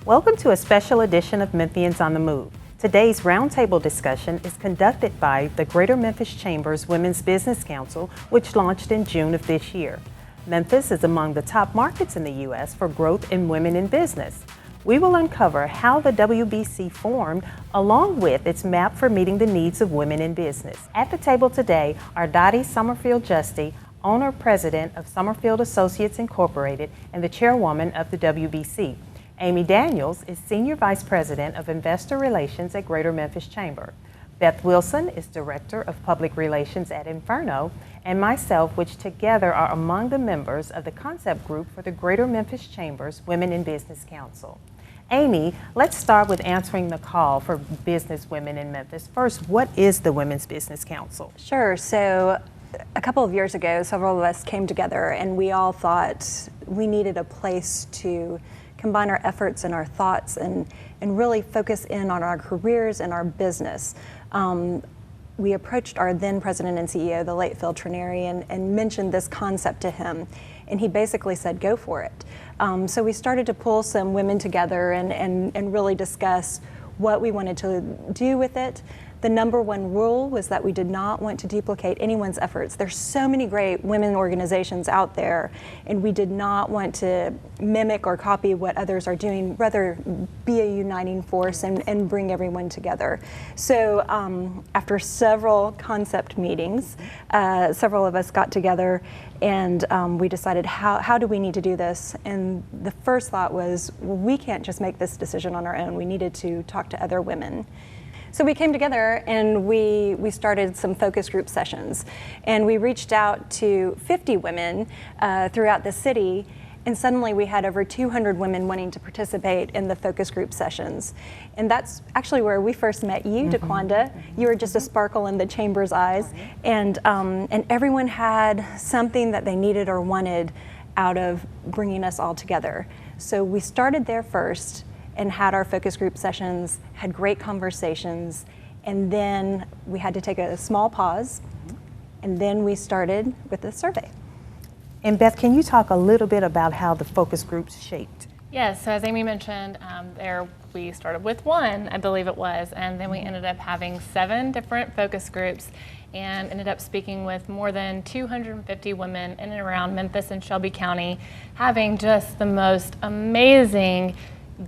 Welcome to a special edition of Memphians on the Move. Today's roundtable discussion is conducted by the Greater Memphis Chamber's Women's Business Council, which launched in June of this year. Memphis is among the top markets in the U.S. for growth in women in business. We will uncover how the WBC formed, along with its map for meeting the needs of women in business. At the table today are Dottie Summerfield-Justy, owner-president of Summerfield Associates Incorporated and the chairwoman of the WBC. Amy Daniels is Senior Vice President of Investor Relations at Greater Memphis Chamber. Beth Wilson is Director of Public Relations at Inferno, and myself, which together are among the members of the concept group for the Greater Memphis Chamber's Women in Business Council. Amy, let's start with answering the call for business women in Memphis. First, what is the Women's Business Council? Sure. So a couple of years ago, several of us came together and we all thought we needed a place to combine our efforts and our thoughts and really focus in on our careers and our business. We approached our then president and CEO, the late Phil Trineri, and mentioned this concept to him. And he basically said, go for it. So we started to pull some women together and really discuss what we wanted to do with it. The number one rule was that we did not want to duplicate anyone's efforts. There's so many great women organizations out there, and we did not want to mimic or copy what others are doing, rather be a uniting force and bring everyone together. So after several concept meetings, several of us got together and we decided how do we need to do this? And the first thought was, well, we can't just make this decision on our own. We needed to talk to other women. So we came together and we started some focus group sessions, and we reached out to 50 women throughout the city, and suddenly we had over 200 women wanting to participate in the focus group sessions. And that's actually where we first met you, DeQuanda. You were just a sparkle in the chamber's eyes, and everyone had something that they needed or wanted out of bringing us all together. So we started there first and had our focus group sessions, had great conversations, and then we had to take a small pause, and then we started with the survey. And Beth, can you talk a little bit about how the focus groups shaped? Yes, so as Amy mentioned, we started with one, I believe it was, and then we ended up having 7 different focus groups and ended up speaking with more than 250 women in and around Memphis and Shelby County, having just the most amazing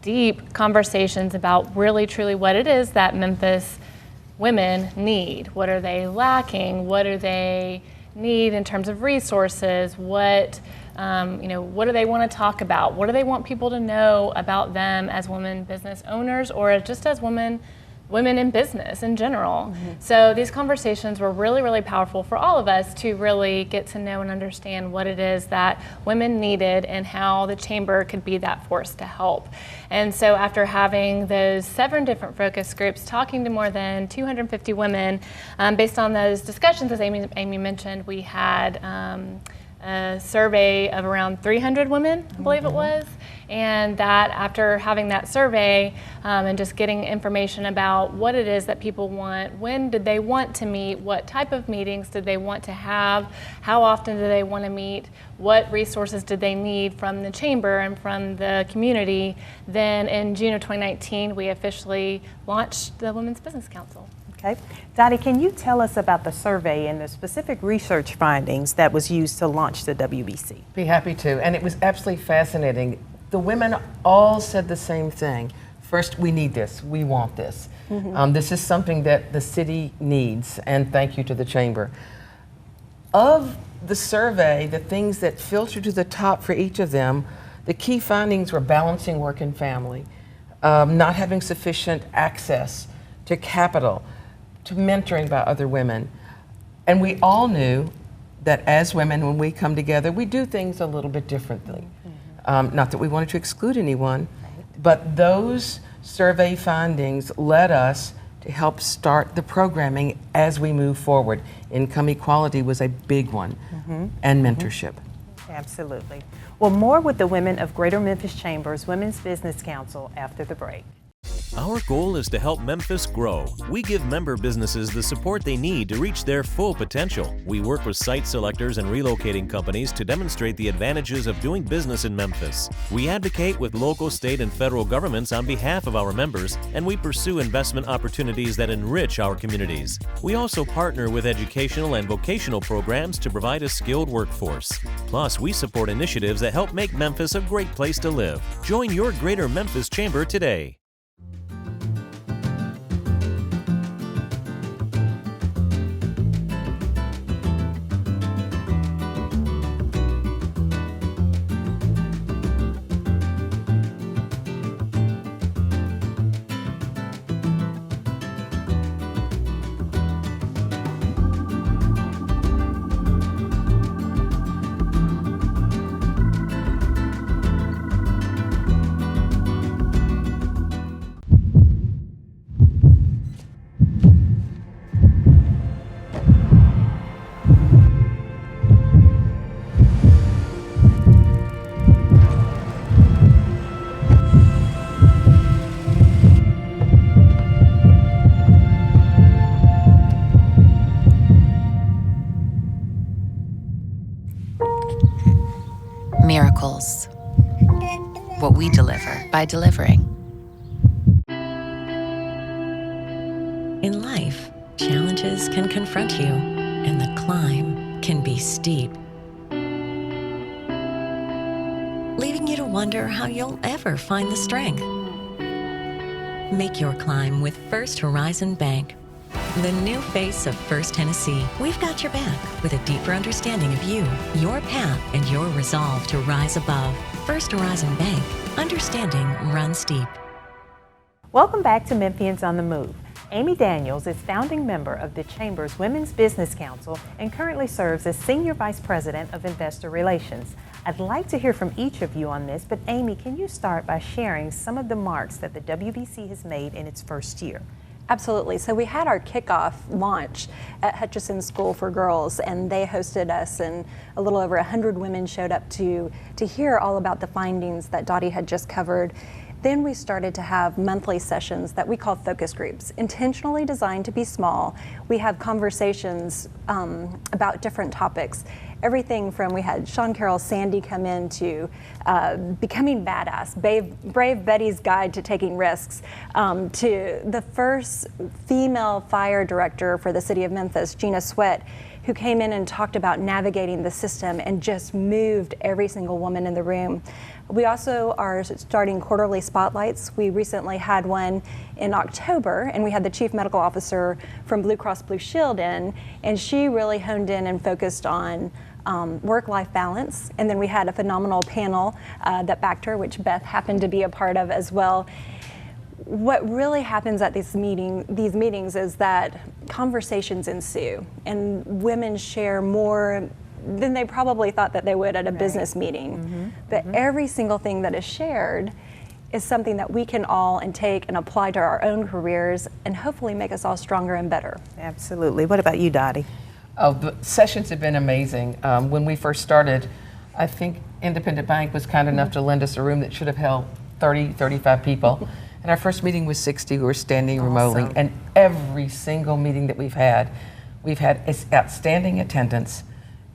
deep conversations about really truly what it is that Memphis women need. What are they lacking? What do they need in terms of resources? What what do they want to talk about? What do they want people to know about them as women business owners or just as women in business in general? So these conversations were really, really powerful for all of us to really get to know and understand what it is that women needed and how the chamber could be that force to help. And so after having those 7 different focus groups, talking to more than 250 women, based on those discussions, as Amy mentioned, we had a survey of around 300 women, I believe it was. And that after having that survey and just getting information about what it is that people want, when did they want to meet, what type of meetings did they want to have, how often do they want to meet, what resources did they need from the chamber and from the community, then in June of 2019, we officially launched the Women's Business Council. Okay. Dottie, can you tell us about the survey and the specific research findings that was used to launch the WBC? Be happy to, and it was absolutely fascinating. The women all said the same thing. First, we need this, we want this. This is something that the city needs, and thank you to the chamber. Of the survey, the things that filtered to the top for each of them, the key findings were balancing work and family, not having sufficient access to capital, to mentoring by other women. And we all knew that as women, when we come together, we do things a little bit differently. Not that we wanted to exclude anyone, but those survey findings led us to help start the programming as we move forward. Income equality was a big one, and mentorship. Absolutely. Well, more with the women of Greater Memphis Chamber's Women's Business Council after the break. Our goal is to help Memphis grow. We give member businesses the support they need to reach their full potential. We work with site selectors and relocating companies to demonstrate the advantages of doing business in Memphis. We advocate with local, state, and federal governments on behalf of our members, and we pursue investment opportunities that enrich our communities. We also partner with educational and vocational programs to provide a skilled workforce. Plus, we support initiatives that help make Memphis a great place to live. Join your Greater Memphis Chamber today. Miracles. What we deliver by delivering. In life, challenges can confront you, and the climb can be steep, leaving you to wonder how you'll ever find the strength. Make your climb with First Horizon Bank, the new face of First Tennessee. We've got your back with a deeper understanding of you, your path, and your resolve to rise above. First Horizon Bank. Understanding runs deep. Welcome back to Memphians on the Move. Amy Daniels is founding member of the Chamber's Women's Business Council and currently serves as Senior Vice President of Investor Relations. I'd like to hear from each of you on this, but Amy, can you start by sharing some of the marks that the WBC has made in its first year? Absolutely. So we had our kickoff launch at Hutchinson School for Girls, and they hosted us, and a little over 100 women showed up to hear all about the findings that Dottie had just covered. Then we started to have monthly sessions that we call focus groups, intentionally designed to be small. We have conversations about different topics. Everything from, we had Sean Carroll Sandy come in to becoming badass, Brave Betty's Guide to Taking Risks, to the first female fire director for the city of Memphis, Gina Sweat, who came in and talked about navigating the system and just moved every single woman in the room. We also are starting quarterly spotlights. We recently had one in October, and we had the chief medical officer from Blue Cross Blue Shield in, and she really honed in and focused on work-life balance. And then we had a phenomenal panel that backed her, which Beth happened to be a part of as well. What really happens at these meetings is that conversations ensue, and women share more than they probably thought that they would at a business meeting. But every single thing that is shared is something that we can all take and apply to our own careers and hopefully make us all stronger and better. Absolutely. What about you, Dottie? Oh, the sessions have been amazing. When we first started, I think Independent Bank was kind enough to lend us a room that should have held 30, 35 people. And our first meeting was 60 who were standing remotely. And every single meeting that we've had outstanding attendance.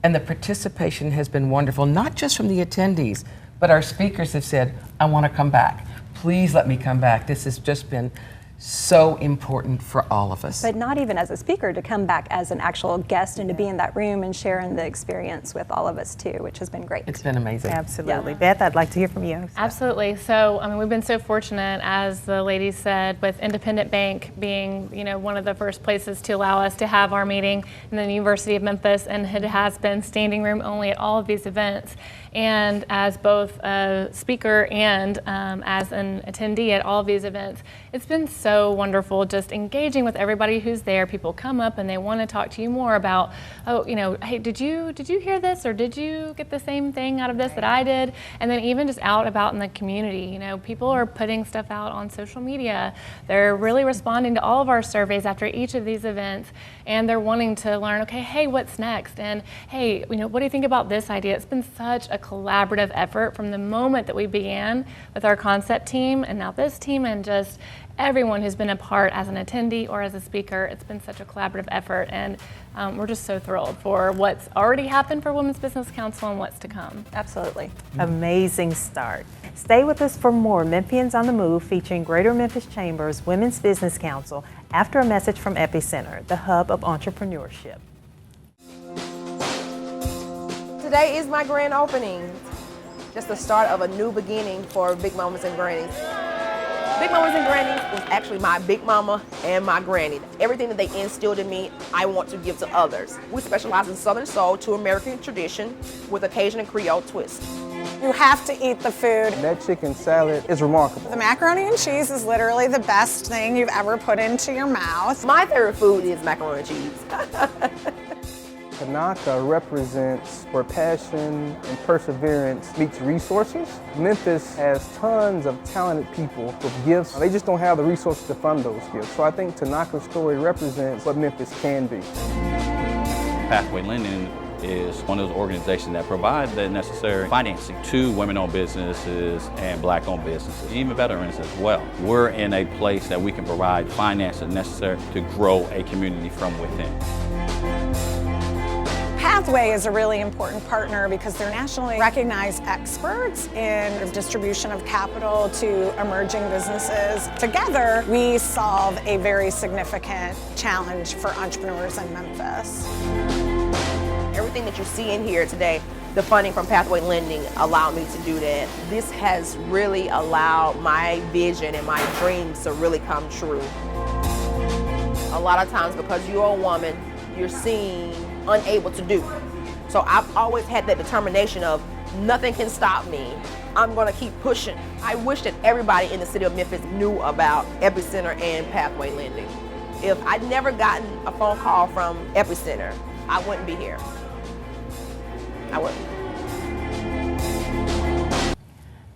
And the participation has been wonderful, not just from the attendees, but our speakers have said, I want to come back. Please let me come back. This has just been so important for all of us. But not even as a speaker, to come back as an actual guest and to be in that room and sharing the experience with all of us too, which has been great. It's been amazing. Absolutely. Yeah. Beth, I'd like to hear from you. Absolutely. So, I mean, we've been so fortunate, as the ladies said, with Independent Bank being, one of the first places to allow us to have our meeting in the University of Memphis, and it has been standing room only at all of these events. And as both a speaker and as an attendee at all of these events, it's been so wonderful just engaging with everybody who's there. People come up and they want to talk to you more about, hey, did you hear this, or did you get the same thing out of this that I did? And then even just out about in the community, people are putting stuff out on social media. They're really responding to all of our surveys after each of these events, and they're wanting to learn, okay, hey, what's next? And hey, what do you think about this idea? It's been such a collaborative effort from the moment that we began with our concept team and now this team, and just everyone who's been a part as an attendee or as a speaker. It's been such a collaborative effort, and we're just so thrilled for what's already happened for Women's Business Council and what's to come. Absolutely. Amazing start. Stay with us for more Memphians on the Move featuring Greater Memphis Chamber's Women's Business Council after a message from Epicenter, the hub of entrepreneurship. Today is my grand opening. Just the start of a new beginning for Big Mamas and Grannies. Big Mamas and Grannies was actually my big mama and my granny. Everything that they instilled in me, I want to give to others. We specialize in Southern soul to American tradition with a Cajun and Creole twist. You have to eat the food. That chicken salad is remarkable. The macaroni and cheese is literally the best thing you've ever put into your mouth. My favorite food is macaroni and cheese. Tanaka represents where passion and perseverance meets resources. Memphis has tons of talented people with gifts. They just don't have the resources to fund those gifts. So I think Tanaka's story represents what Memphis can be. Pathway Lending is one of those organizations that provide the necessary financing to women-owned businesses and black-owned businesses, even veterans as well. We're in a place that we can provide financing necessary to grow a community from within. Pathway is a really important partner because they're nationally recognized experts in the distribution of capital to emerging businesses. Together, we solve a very significant challenge for entrepreneurs in Memphis. Everything that you see in here today, the funding from Pathway Lending allowed me to do that. This has really allowed my vision and my dreams to really come true. A lot of times because you're a woman, you're seen unable to do. So I've always had that determination of nothing can stop me. I'm gonna keep pushing. I wish that everybody in the city of Memphis knew about Epicenter and Pathway Lending. If I'd never gotten a phone call from Epicenter, I wouldn't be here. I wouldn't.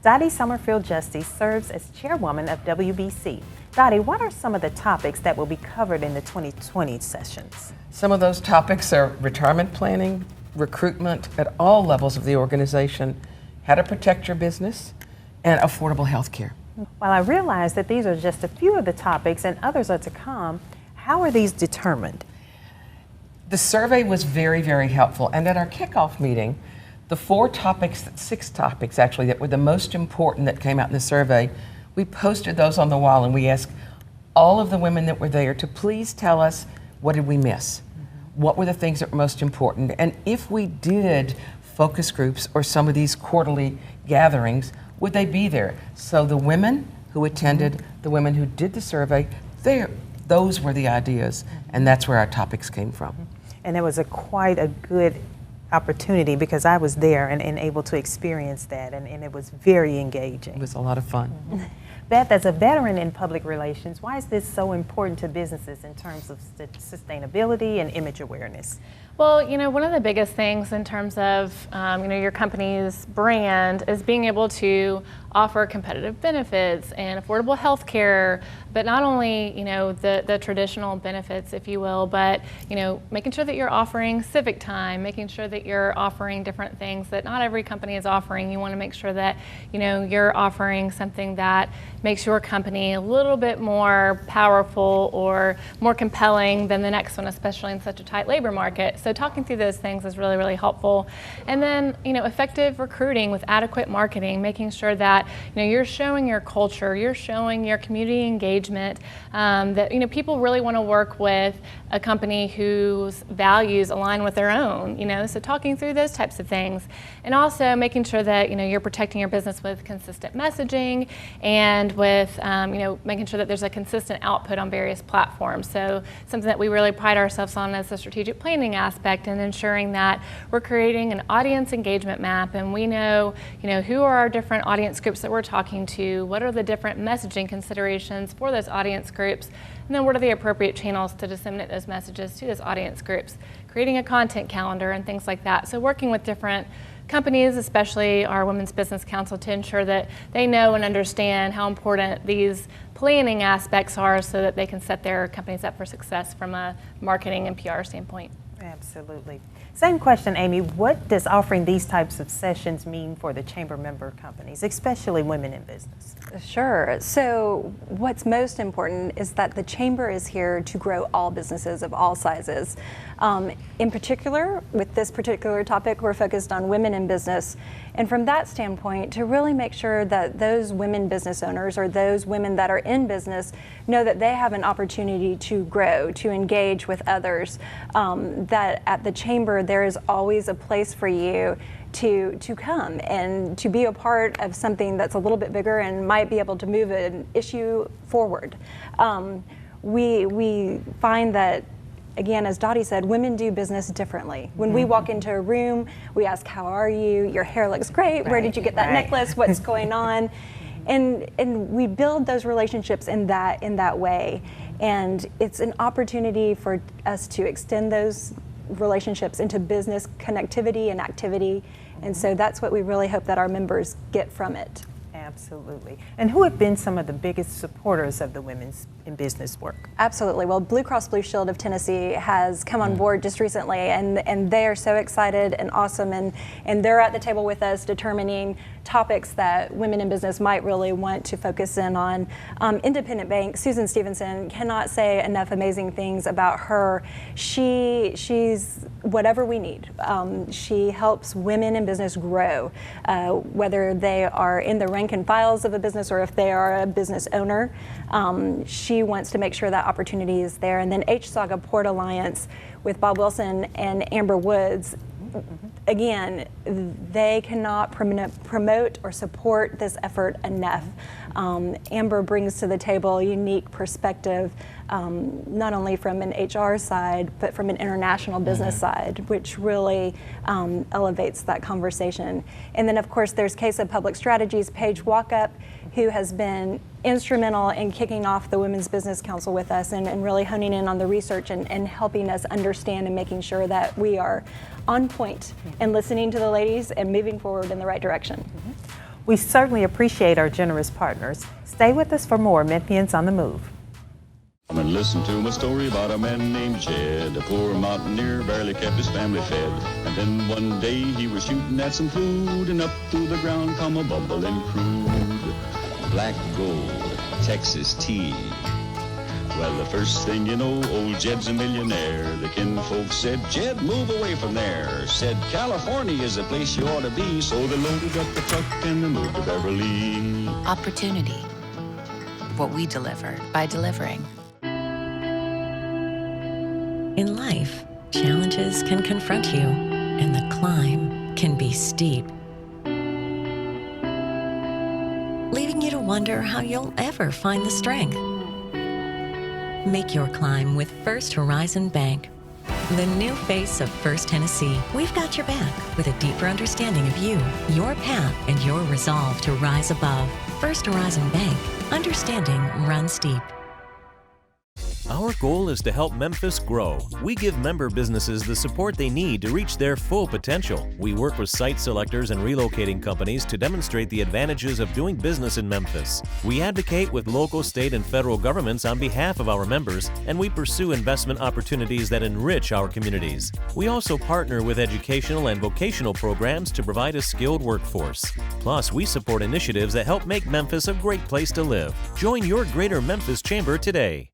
Dottie Summerfield Justice serves as chairwoman of WBC. Dottie, what are some of the topics that will be covered in the 2020 sessions? Some of those topics are retirement planning, recruitment at all levels of the organization, how to protect your business, and affordable health care. While I realize that these are just a few of the topics and others are to come, how are these determined? The survey was very, very helpful, and at our kickoff meeting, the six topics actually that were the most important that came out in the survey, we posted those on the wall and we asked all of the women that were there to please tell us what did we miss? What were the things that were most important? And if we did focus groups or some of these quarterly gatherings, would they be there? So the women who attended, the women who did the survey, those were the ideas, and that's where our topics came from. And it was quite a good opportunity because I was there and able to experience that, and it was very engaging. It was a lot of fun. Beth, as a veteran in public relations, why is this so important to businesses in terms of sustainability and image awareness? Well, one of the biggest things in terms of, your company's brand is being able to offer competitive benefits and affordable health care, but not only, the traditional benefits, if you will, but, making sure that you're offering civic time, making sure that you're offering different things that not every company is offering. You want to make sure that, you're offering something that makes your company a little bit more powerful or more compelling than the next one, especially in such a tight labor market. So talking through those things is really, really helpful. And then, effective recruiting with adequate marketing, making sure that, you're showing your culture, you're showing your community engagement, that, people really want to work with a company whose values align with their own, so talking through those types of things. And also making sure that, you're protecting your business with consistent messaging and with, making sure that there's a consistent output on various platforms. So something that we really pride ourselves on is the strategic planning aspect and ensuring that we're creating an audience engagement map, and we know, who are our different audience groups that we're talking to, what are the different messaging considerations for those audience groups, and then what are the appropriate channels to disseminate those messages to those audience groups, creating a content calendar and things like that. So working with different companies, especially our Women's Business Council, to ensure that they know and understand how important these planning aspects are so that they can set their companies up for success from a marketing and PR standpoint. Absolutely. Same question, Amy. What does offering these types of sessions mean for the chamber member companies, especially women in business? Sure. So what's most important is that the chamber is here to grow all businesses of all sizes. In particular, with this particular topic, we're focused on women in business. And from that standpoint, to really make sure that those women business owners or those women that are in business know that they have an opportunity to grow, to engage with others, that at the chamber there is always a place for you to come and to be a part of something that's a little bit bigger and might be able to move an issue forward. We find that, again, as Dottie said, women do business differently. When we walk into a room, we ask, how are you? Your hair looks great. Where did you get that necklace? What's going on? And we build those relationships in that way. And it's an opportunity for us to extend those relationships into business connectivity and activity. And so that's what we really hope that our members get from it. Absolutely. And who have been some of the biggest supporters of the women's in business work? Absolutely. Well, Blue Cross Blue Shield of Tennessee has come on board just recently, and they are so excited and awesome, and they're at the table with us determining topics that women in business might really want to focus in on. Independent Bank, Susan Stevenson, cannot say enough amazing things about her. She's whatever we need. She helps women in business grow, whether they are in the rank and files of a business or if they are a business owner. She wants to make sure that opportunity is there. And then H-Saga Port Alliance with Bob Wilson and Amber Woods, again, they cannot promote or support this effort enough. Amber brings to the table a unique perspective, not only from an HR side, but from an international business side, which really elevates that conversation. And then, of course, there's Case of Public Strategies, Paige Walkup, who has been instrumental in kicking off the Women's Business Council with us and really honing in on the research and helping us understand and making sure that we are on point and listening to the ladies and moving forward in the right direction. We certainly appreciate our generous partners. Stay with us for more Memphians on the Move. Come and listen to my story about a man named Jed. A poor mountaineer barely kept his family fed. And then one day he was shooting at some food, and up through the ground come a bubbling crude. Black gold, Texas tea. Well, the first thing you know, old Jed's a millionaire. The kinfolks said, Jed, move away from there. Said, California is the place you ought to be. So they loaded up the truck and they moved to Beverly. Opportunity. What we deliver by delivering. In life, challenges can confront you, and the climb can be steep, leaving you to wonder how you'll ever find the strength. Make your climb with First Horizon Bank, the new face of First Tennessee. We've got your back with a deeper understanding of you, your path, and your resolve to rise above. First Horizon Bank, understanding runs deep. Our goal is to help Memphis grow. We give member businesses the support they need to reach their full potential. We work with site selectors and relocating companies to demonstrate the advantages of doing business in Memphis. We advocate with local, state, and federal governments on behalf of our members, and we pursue investment opportunities that enrich our communities. We also partner with educational and vocational programs to provide a skilled workforce. Plus, we support initiatives that help make Memphis a great place to live. Join your Greater Memphis Chamber today.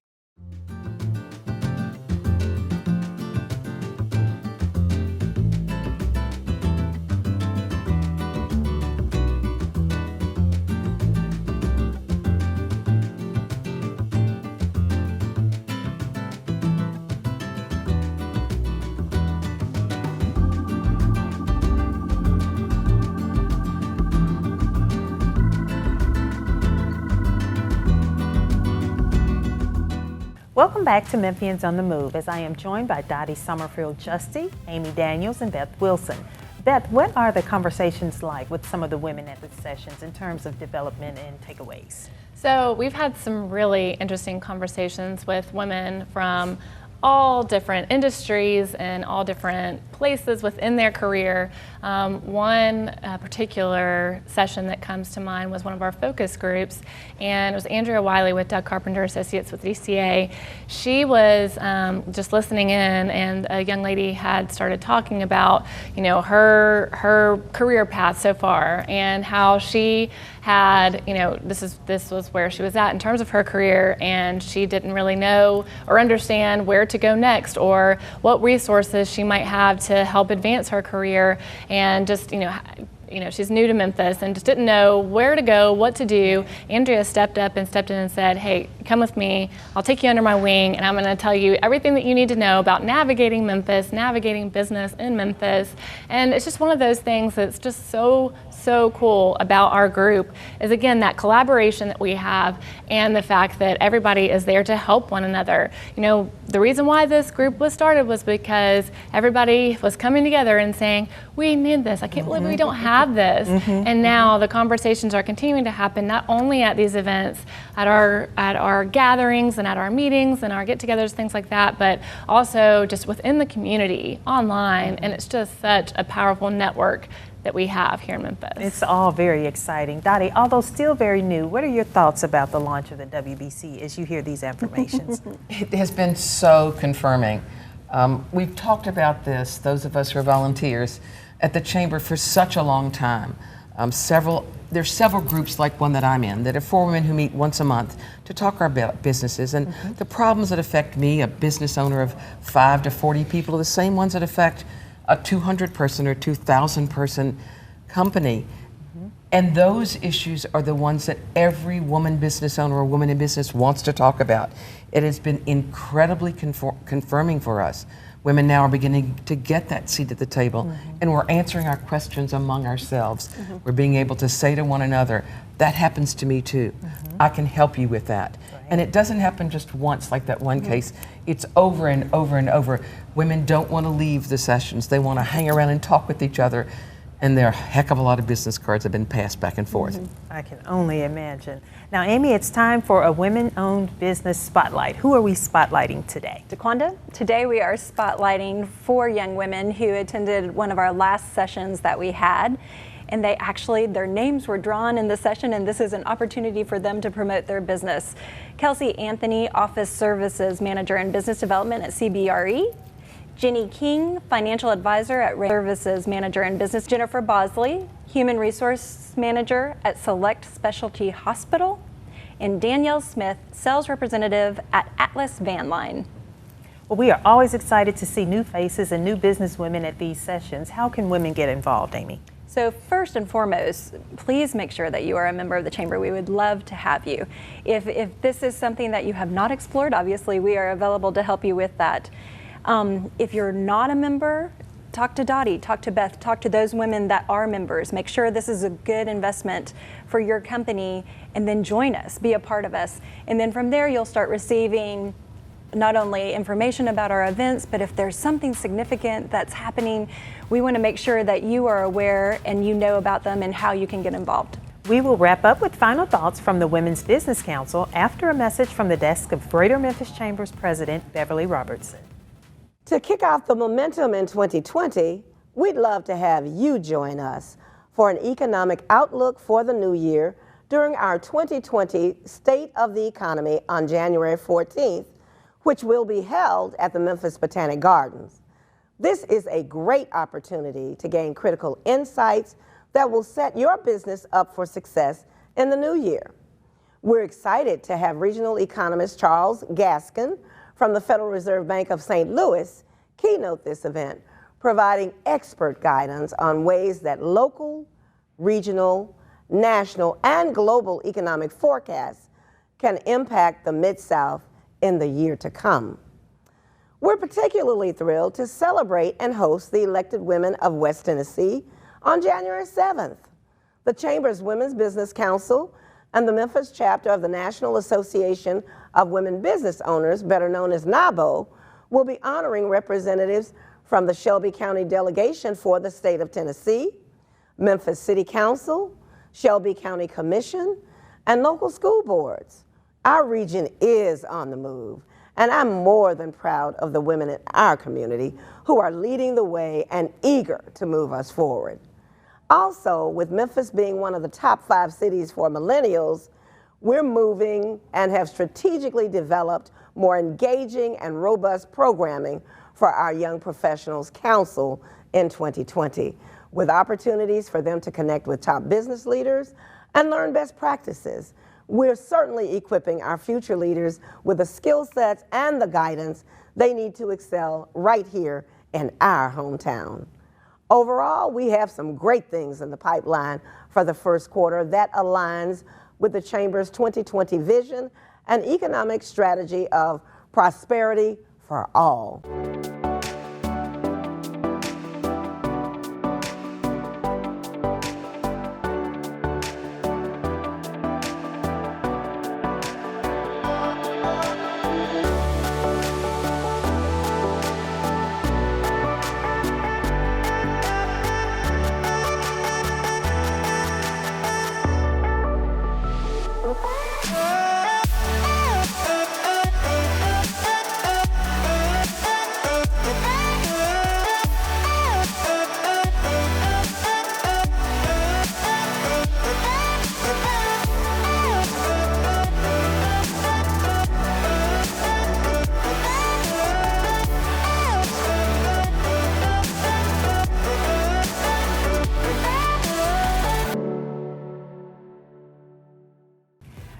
Welcome back to Memphians on the Move, as I am joined by Dottie Summerfield-Justy, Amy Daniels, and Beth Wilson. Beth, what are the conversations like with some of the women at the sessions in terms of development and takeaways? So we've had some really interesting conversations with women from all different industries and all different places within their career. One particular session that comes to mind was one of our focus groups, and it was Andrea Wiley with Doug Carpenter Associates with DCA. She was just listening in, and a young lady had started talking about, you know, her career path so far, and how she had, you know, this was where she was at in terms of her career, and she didn't really know or understand where to go next or what resources she might have to help advance her career, and just, you know, she's new to Memphis and just didn't know where to go, what to do. Andrea stepped in and said, hey, come with me, I'll take you under my wing, and I'm going to tell you everything that you need to know about navigating Memphis, navigating business in Memphis. And it's just one of those things that's just so cool about our group is, again, that collaboration that we have and the fact that everybody is there to help one another. You know, the reason why this group was started was because everybody was coming together and saying, we need this. I can't believe we don't have this. And now the conversations are continuing to happen, not only at these events, at our gatherings and at our meetings and our get-togethers, things like that, but also just within the community, online, and it's just such a powerful network that we have here in Memphis. It's all very exciting. Dottie, although still very new, what are your thoughts about the launch of the WBC as you hear these affirmations? It has been so confirming. We've talked about this, those of us who are volunteers, at the Chamber for such a long time. There's several groups like one that I'm in that are for women who meet once a month to talk about businesses, and the problems that affect me, a business owner of 5 to 40 people, are the same ones that affect a 200-person or 2,000-person company. And those issues are the ones that every woman business owner or woman in business wants to talk about. It has been incredibly confirming for us. Women now are beginning to get that seat at the table, and we're answering our questions among ourselves. We're being able to say to one another, that happens to me too. I can help you with that. And it doesn't happen just once like that one case. It's over and over and over. Women don't want to leave the sessions. They want to hang around and talk with each other. And there are a heck of a lot of business cards have been passed back and forth. I can only imagine. Now, Amy, it's time for a women-owned business spotlight. Who are we spotlighting today? DeQuanda, today we are spotlighting 4 young women who attended one of our last sessions that we had. And their names were drawn in the session, and this is an opportunity for them to promote their business. Kelsey Anthony, Office Services Manager and Business Development at CBRE. Jenny King, Financial Advisor at Services Manager and Business. Jennifer Bosley, Human Resource Manager at Select Specialty Hospital. And Danielle Smith, Sales Representative at Atlas Van Line. Well, we are always excited to see new faces and new business women at these sessions. How can women get involved, Amy? So first and foremost, please make sure that you are a member of the Chamber. We would love to have you. If this is something that you have not explored, obviously we are available to help you with that. If you're not a member, talk to Dottie, talk to Beth, talk to those women that are members. Make sure this is a good investment for your company, and then join us, be a part of us. And then from there, you'll start receiving not only information about our events, but if there's something significant that's happening, we want to make sure that you are aware and you know about them and how you can get involved. We will wrap up with final thoughts from the Women's Business Council after a message from the desk of Greater Memphis Chamber's President, Beverly Robertson. To kick off the momentum in 2020, we'd love to have you join us for an economic outlook for the new year during our 2020 State of the Economy on January 14th, which will be held at the Memphis Botanic Gardens. This is a great opportunity to gain critical insights that will set your business up for success in the new year. We're excited to have regional economist Charles Gaskin from the Federal Reserve Bank of St. Louis keynote this event, providing expert guidance on ways that local, regional, national, and global economic forecasts can impact the Mid-South in the year to come. We're particularly thrilled to celebrate and host the elected women of West Tennessee on January 7th. The Chamber's Women's Business Council and the Memphis chapter of the National Association of Women Business Owners, better known as NABO, will be honoring representatives from the Shelby County delegation for the state of Tennessee, Memphis City Council, Shelby County Commission, and local school boards. Our region is on the move, And I'm more than proud of the women in our community who are leading the way and eager to move us forward. Also, with Memphis being one of the top 5 cities for millennials, we're moving and have strategically developed more engaging and robust programming for our Young Professionals Council in 2020, with opportunities for them to connect with top business leaders and learn best practices. We're certainly equipping our future leaders with the skill sets and the guidance they need to excel right here in our hometown. Overall, we have some great things in the pipeline for the first quarter that aligns with the Chamber's 2020 vision and economic strategy of prosperity for all.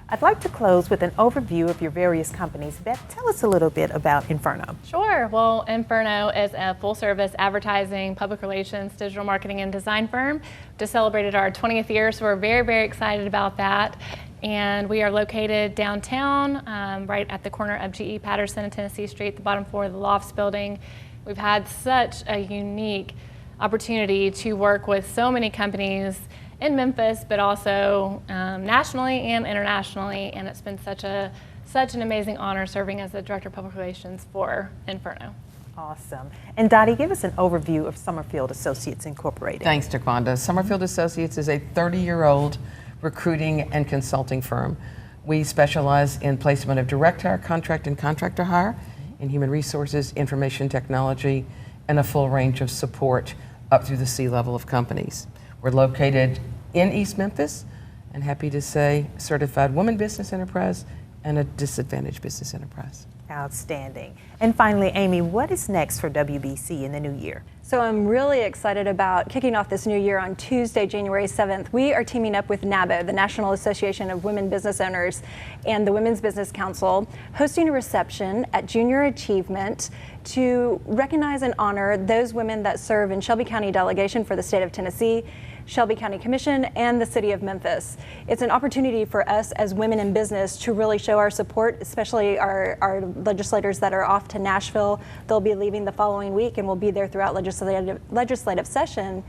I'd like to close with an overview of your various companies. Beth, tell us a little bit about Inferno. Sure. Well, Inferno is a full-service advertising, public relations, digital marketing, and design firm. Just celebrated our 20th year, so we're very, very excited about that. And we are located downtown, right at the corner of GE Patterson and Tennessee Street, the bottom floor of the Lofts building. We've had such a unique opportunity to work with so many companies in Memphis, but also nationally and internationally, and it's been such an amazing honor serving as the Director of Public Relations for Inferno. Awesome. And Dottie, give us an overview of Summerfield Associates Incorporated. Thanks, Taquanda. Summerfield Associates is a 30-year-old recruiting and consulting firm. We specialize in placement of direct hire, contract, and contractor hire in human resources, information technology, and a full range of support up through the C-level of companies. We're located in East Memphis, and happy to say certified woman business enterprise and a disadvantaged business enterprise. Outstanding. And finally, Amy, what is next for WBC in the new year? So I'm really excited about kicking off this new year on Tuesday, January 7th. We are teaming up with NABO, the National Association of Women Business Owners, and the Women's Business Council, hosting a reception at Junior Achievement to recognize and honor those women that serve in Shelby County Delegation for the state of Tennessee, Shelby County Commission, and the City of Memphis. It's an opportunity for us as women in business to really show our support, especially our legislators that are off to Nashville. They'll be leaving the following week and we'll be there throughout legislative session.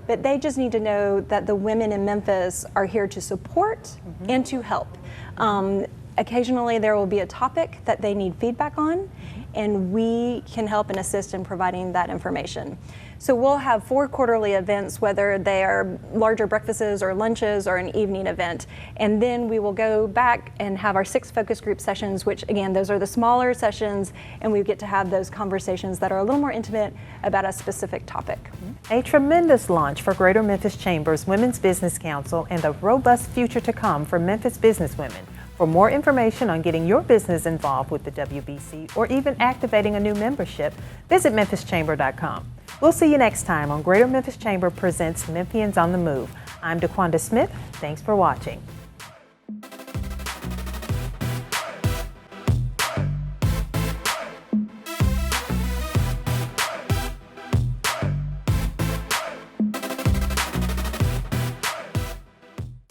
But they just need to know that the women in Memphis are here to support and to help. Occasionally there will be a topic that they need feedback on, and we can help and assist in providing that information. So we'll have 4 quarterly events, whether they are larger breakfasts or lunches or an evening event. And then we will go back and have our 6 focus group sessions, which again, those are the smaller sessions, and we get to have those conversations that are a little more intimate about a specific topic. A tremendous launch for Greater Memphis Chamber's Women's Business Council and the robust future to come for Memphis businesswomen. For more information on getting your business involved with the WBC or even activating a new membership, visit memphischamber.com. We'll see you next time on Greater Memphis Chamber Presents Memphians on the Move. I'm Daquanda Smith. Thanks for watching.